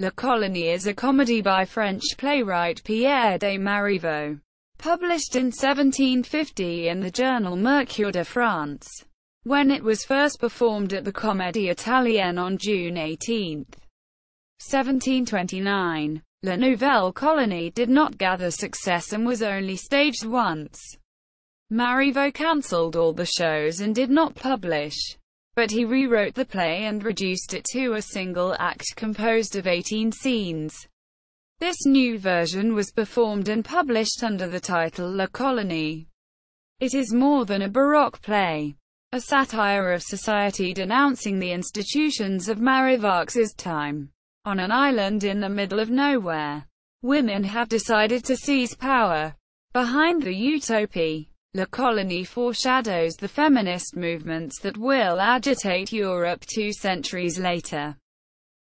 La Colonie is a comedy by French playwright Pierre de Marivaux, published in 1750 in the journal Mercure de France. When it was first performed at the Comédie-Italienne on June 18, 1729, La Nouvelle Colonie did not gather success and was only staged once. Marivaux cancelled all the shows and did not publish, but he rewrote the play and reduced it to a single act composed of 18 scenes. This new version was performed and published under the title La Colonie. It is more than a baroque play, a satire of society denouncing the institutions of Marivaux's time. On an island in the middle of nowhere, women have decided to seize power. Behind the utopy, La Colonie foreshadows the feminist movements that will agitate Europe 2 centuries later.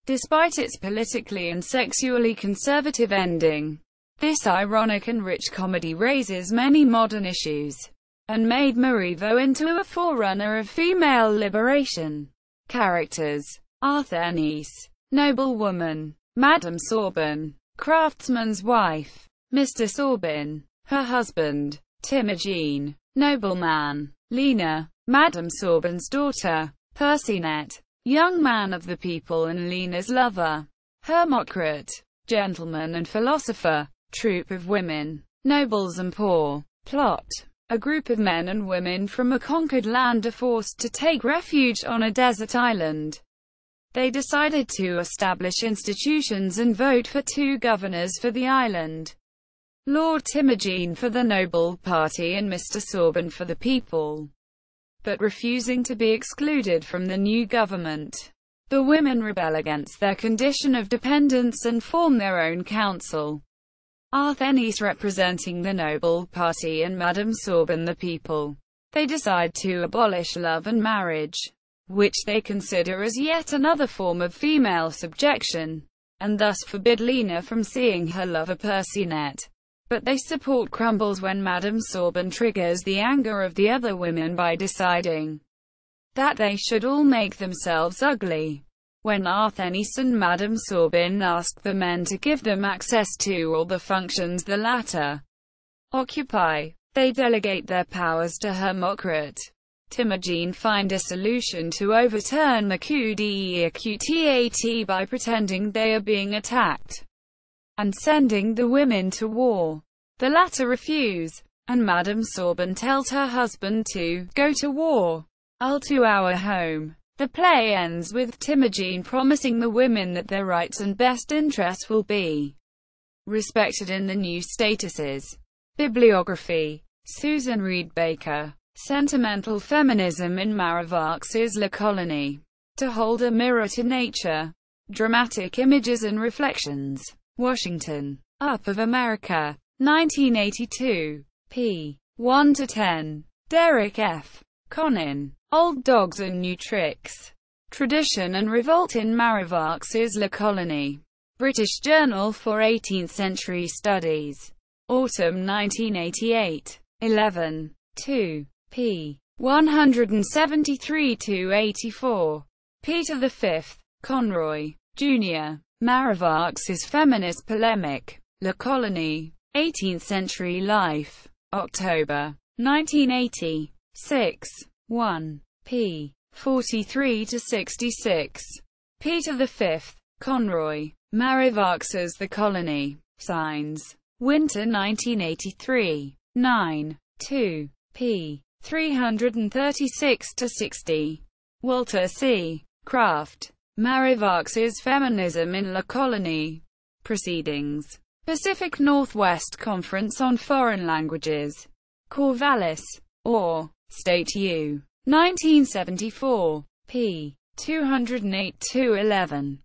Despite its politically and sexually conservative ending, this ironic and rich comedy raises many modern issues, and made Marivaux into a forerunner of female liberation. Characters: Arthénice, noblewoman; Madame Sorbonne, craftsman's wife; Mr. Sorbonne, her husband; Timogene, nobleman; Lena, Madame Sorbonne's daughter; Percinet, young man of the people and Lena's lover; Hermocrate, gentleman and philosopher; Troop of women, nobles and poor. Plot: a group of men and women from a conquered land are forced to take refuge on a desert island. They decided to establish institutions and vote for 2 governors for the island. Lord Timogene for the noble party and Mr. Sorbonne for the people. But refusing to be excluded from the new government, the women rebel against their condition of dependence and form their own council. Arthénice representing the noble party and Madame Sorbonne the people. They decide to abolish love and marriage, which they consider as yet another form of female subjection, and thus forbid Lena from seeing her lover Percinet. But they support crumbles when Madame Sorbonne triggers the anger of the other women by deciding that they should all make themselves ugly. When Arthénice and Madame Sorbonne ask the men to give them access to all the functions the latter occupy, they delegate their powers to Hermocrate. Timogene find a solution to overturn the coup d'état by pretending they are being attacked and sending the women to war. The latter refuse, and Madame Sorbonne tells her husband to go to war. I'll to our home. The play ends with Timogene promising the women that their rights and best interests will be respected in the new statuses. Bibliography: Susan Reed Baker. Sentimental Feminism in Marivaux's La Colonie. To hold a mirror to nature. Dramatic Images and Reflections. Washington. Up of America. 1982. p. 1-10. Derek F. Conin. Old Dogs and New Tricks. Tradition and Revolt in Marivaux's La Colonie. British Journal for 18th Century Studies. Autumn 1988. 11. 2. p. 173-84. Peter V. Conroy, Jr. Marivaux's Feminist Polemic. La Colonie. 18th Century Life. October. 1980. 6. 1. p. 43-66. Peter V. Conroy. Marivaux's The Colony. Signs. Winter 1983. 9. 2. p. 336-60. Walter C. Kraft. Marivaux's Feminism in La Colonie. Proceedings. Pacific Northwest Conference on Foreign Languages. Corvallis. Or. State U. 1974. p. 208-11.